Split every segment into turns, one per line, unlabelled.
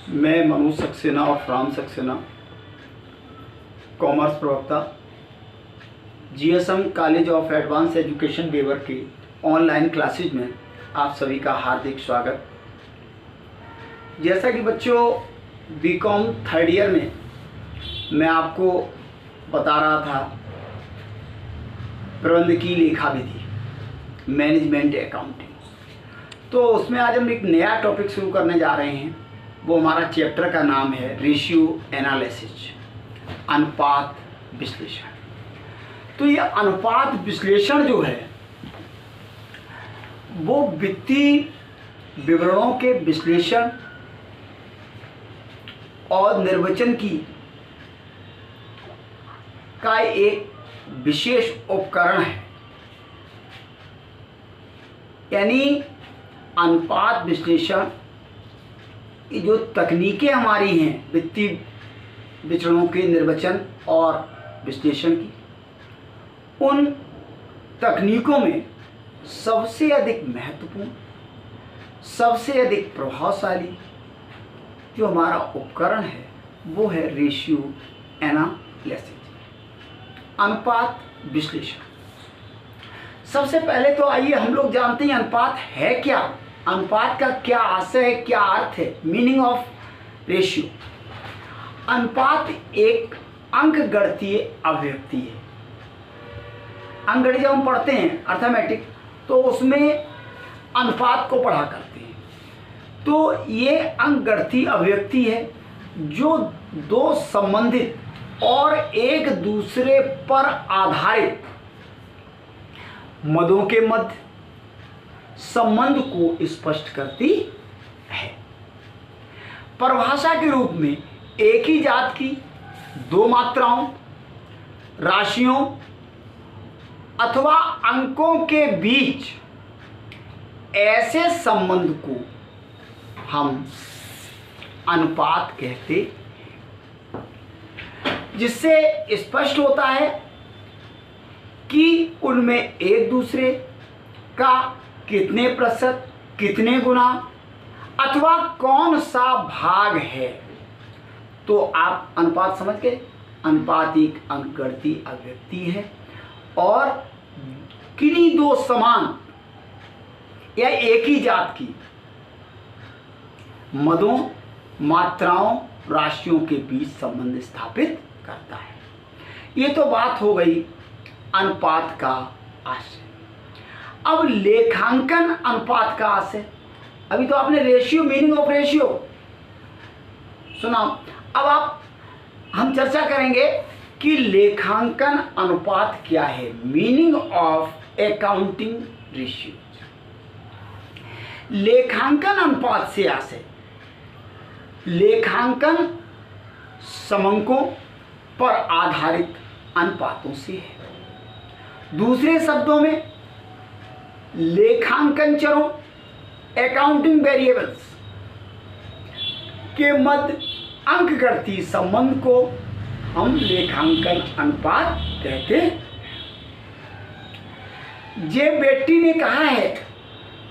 मैं मनोज सक्सेना और फ्राम सक्सेना, कॉमर्स प्रवक्ता, GSM college of advance education वेवर के ऑनलाइन क्लासेज में आप सभी का हार्दिक स्वागत। जैसा कि बच्चों बीकॉम थर्ड ईयर में मैं आपको बता रहा था प्रबंधकीय लेखा विधि, मैनेजमेंट अकाउंटिंग, तो उसमें आज हम एक नया टॉपिक शुरू करने जा रहे हैं। वो हमारा चैप्टर का नाम है रेशियो एनालिसिस, अनुपात विश्लेषण। तो ये अनुपात विश्लेषण जो है वो वित्तीय विवरणों के विश्लेषण और निर्वचन का एक विशेष उपकरण है। यानी अनुपात विश्लेषण, ये जो तकनीकें हमारी हैं वित्तीय विचरणों के निर्वचन और विश्लेषण की, उन तकनीकों में सबसे अधिक महत्वपूर्ण, सबसे अधिक प्रभावशाली जो हमारा उपकरण है वो है रेशियो एनालिसिस, अनुपात विश्लेषण। सबसे पहले तो आइए हम लोग जानते हैं अनुपात है क्या, अनुपात का क्या आशय है, क्या अर्थ है, मीनिंग ऑफ रेशियो। अनुपात एक अंकगणितीय अभिव्यक्ति है। अंकगणित जब हम पढ़ते हैं अर्थमेटिक, तो उसमें अनुपात को पढ़ा करते हैं। तो ये अंकगणितीय अभिव्यक्ति है जो दो संबंधित और एक दूसरे पर आधारित मदों के मध्य संबंध को स्पष्ट करती है। परिभाषा के रूप में एक ही जात की दो मात्राओं, राशियों अथवा अंकों के बीच ऐसे संबंध को हम अनुपात कहते, जिससे स्पष्ट होता है कि उनमें एक दूसरे का कितने प्रतिशत, कितने गुना अथवा कौन सा भाग है। तो आप अनुपात समझ गए। अनुपात एक अंकगणितीय अभिव्यक्ति है और किन्हीं दो समान या एक ही जात की मदों, मात्राओं, राशियों के बीच संबंध स्थापित करता है। ये तो बात हो गई अनुपात का आशय। अब लेखांकन अनुपात का आशय। अभी तो आपने रेशियो, मीनिंग ऑफ रेशियो सुना। अब हम चर्चा करेंगे कि लेखांकन अनुपात क्या है, मीनिंग ऑफ अकाउंटिंग रेशियो। लेखांकन अनुपात से आशय लेखांकन समंकों पर आधारित अनुपातों से है। दूसरे शब्दों में लेखांकन चरों, अकाउंटिंग वेरिएबल्स के मध्य अंकगणितीय संबंध को हम लेखांकन अनुपात कहते हैं। जे बेट्टी ने कहा है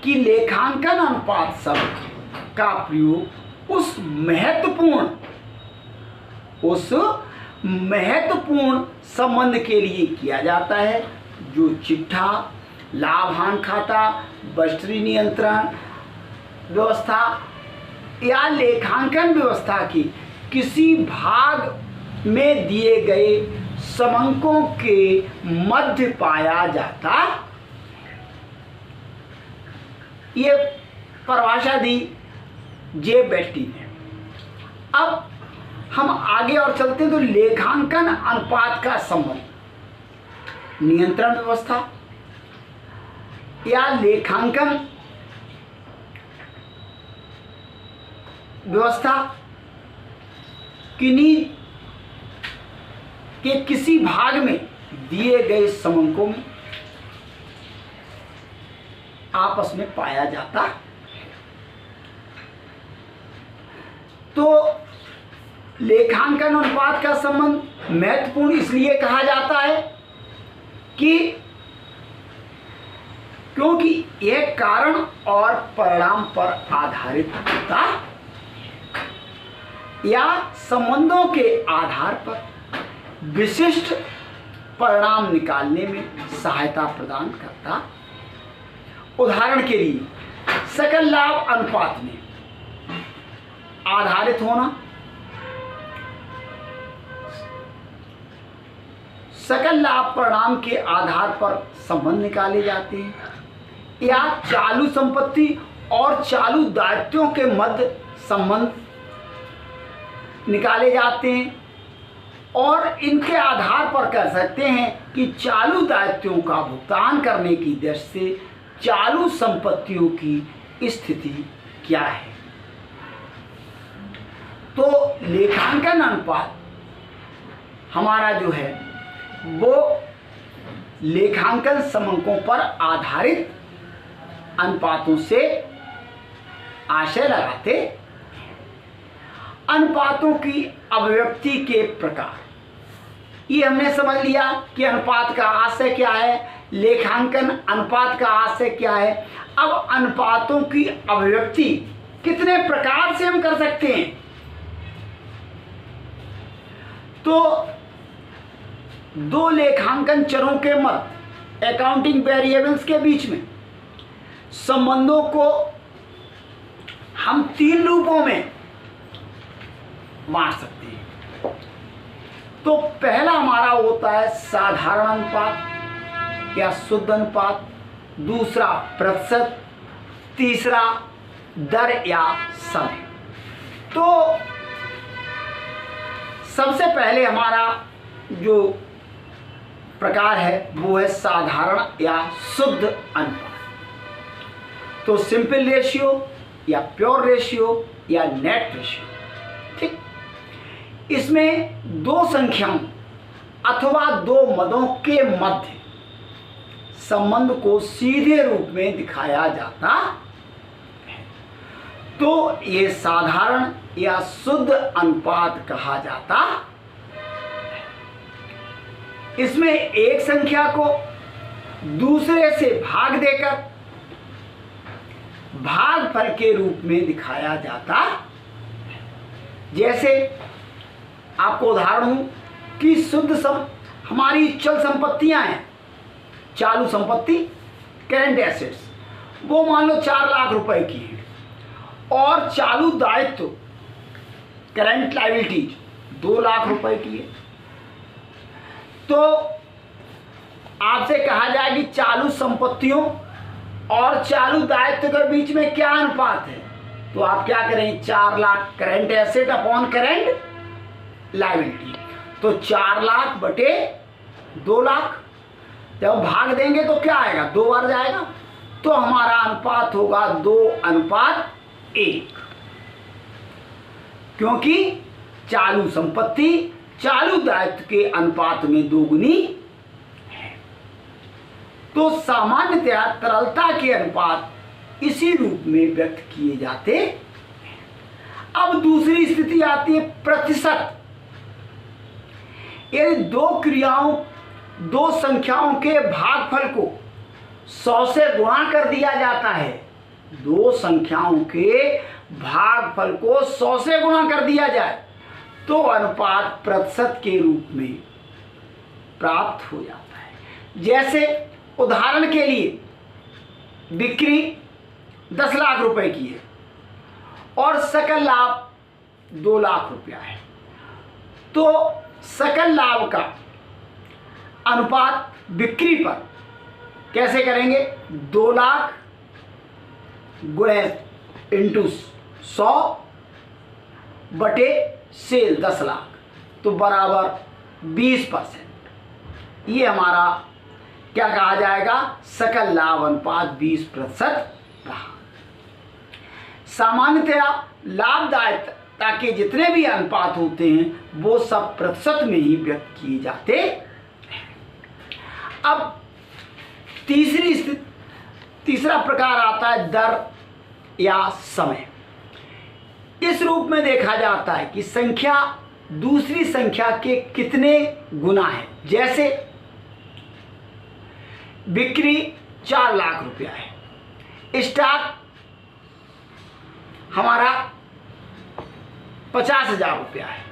कि लेखांकन अनुपात शब्द का प्रयोग उस महत्वपूर्ण संबंध के लिए किया जाता है जो चिट्ठा, लाभ हानि खाता, बजटरी नियंत्रण व्यवस्था या लेखांकन व्यवस्था की किसी भाग में दिए गए समंकों के मध्य पाया जाता। ये परिभाषा दी जे बेट्टी ने। अब हम आगे और चलते हैं। तो लेखांकन अनुपात का संबंध नियंत्रण व्यवस्था या लेखांकन व्यवस्था किन्हीं के किसी भाग में दिए गए समंकों में आपस में पाया जाता है। तो लेखांकन अनुपात का संबंध महत्वपूर्ण इसलिए कहा जाता है कि क्योंकि यह कारण और परिणाम पर आधारित होता या संबंधों के आधार पर विशिष्ट परिणाम निकालने में सहायता प्रदान करता। उदाहरण के लिए सकल लाभ अनुपात में आधारित होना, सकल लाभ परिणाम के आधार पर संबंध निकाले जाते हैं, या चालू संपत्ति और चालू दायित्वों के मध्य संबंध निकाले जाते हैं और इनके आधार पर कह सकते हैं कि चालू दायित्वों का भुगतान करने की दृष्टि से चालू संपत्तियों की स्थिति क्या है। तो लेखांकन अनुपात हमारा जो है वो लेखांकन समंकों पर आधारित अनुपातों से आशय लगाते। अनुपातों की अभिव्यक्ति के प्रकार, ये हमने समझ लिया कि अनुपात का आशय क्या है, लेखांकन अनुपात का आशय क्या है। अब अनुपातों की अभिव्यक्ति कितने प्रकार से हम कर सकते हैं, तो दो लेखांकन चरों के मध्य अकाउंटिंग वेरिएबल्स के बीच में संबंधों को हम तीन रूपों में बांट सकते हैं। तो पहला हमारा होता है साधारण अनुपात या शुद्ध अनुपात, दूसरा प्रतिशत, तीसरा दर या समय। तो सबसे पहले हमारा जो प्रकार है वो है साधारण या शुद्ध अनुपात। तो सिंपल रेशियो या प्योर रेशियो या नेट रेशियो, ठीक। इसमें दो संख्याओं अथवा दो मदों के मध्य संबंध को सीधे रूप में दिखाया जाता है, तो ये साधारण या शुद्ध अनुपात कहा जाता। इसमें एक संख्या को दूसरे से भाग देकर भागफल के रूप में दिखाया जाता। जैसे आपको उदाहरण दूं कि हमारी चल संपत्तियां हैं, चालू संपत्ति करेंट एसेट्स, वो मान लो 4 लाख रुपए की है, और चालू दायित्व करेंट लायबिलिटीज 2 लाख रुपए की है। तो आपसे कहा जाए कि चालू संपत्तियों और चालू दायित्व के बीच में क्या अनुपात है, तो आप क्या करें, 4 lakh current asset upon current liability, तो 4 लाख बटे 2 लाख, जब भाग देंगे तो क्या आएगा, 2 बार जाएगा, तो हमारा अनुपात होगा 2:1, क्योंकि चालू संपत्ति चालू दायित्व के अनुपात में 2 गुनी है। तो सामान्यतया तरलता के अनुपात इसी रूप में व्यक्त किए जाते हैं। अब दूसरी स्थिति आती है प्रतिशत। यदि दो संख्याओं के भागफल को 100 से गुणा कर दिया जाता है, दो संख्याओं के भागफल को 100 से गुणा कर दिया जाए तो अनुपात प्रतिशत के रूप में प्राप्त हो जाता है। जैसे उदाहरण के लिए बिक्री 10 लाख रुपए की है और सकल लाभ 2 लाख रुपया है, तो सकल लाभ का अनुपात बिक्री पर कैसे करेंगे, 2 लाख गुणे इंटू 100 बटे सेल 10 लाख, तो बराबर 20%। ये हमारा क्या कहा जाएगा, सकल लाभ अनुपात 20% रहा। सामान्यतया लाभदायकता के जितने भी अनुपात होते हैं वो सब प्रतिशत में ही व्यक्त किए जाते हैं। अब तीसरा प्रकार आता है दर या समय। इस रूप में देखा जाता है कि संख्या दूसरी संख्या के कितने गुना है। जैसे बिक्री 4 लाख रुपया है, स्टॉक हमारा 50,000 रुपया है,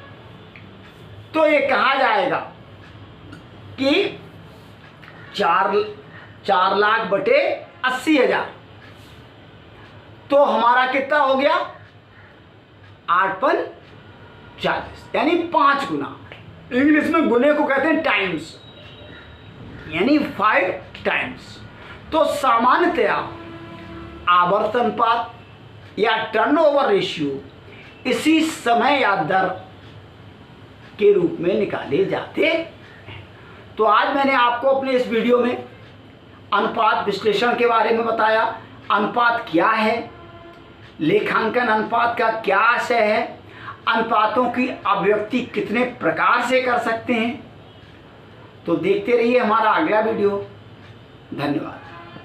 तो ये कहा जाएगा कि 4 लाख बटे 80,000, तो हमारा कितना हो गया 8 पर 40, यानी 5 गुना। इंग्लिश में गुने को कहते हैं टाइम्स, यानी 5 टाइम्स। तो सामान्यतया आवर्त अनुपात या टर्नओवर रेशियो इसी समय या दर के रूप में निकाले जाते हैं। तो आज मैंने आपको अपने इस वीडियो में अनुपात विश्लेषण के बारे में बताया। अनुपात क्या है, लेखांकन अनुपात का क्या आशय है, अनुपातों की अभिव्यक्ति कितने प्रकार से कर सकते हैं। तो देखते रहिए हमारा अगला वीडियो। धन्यवाद।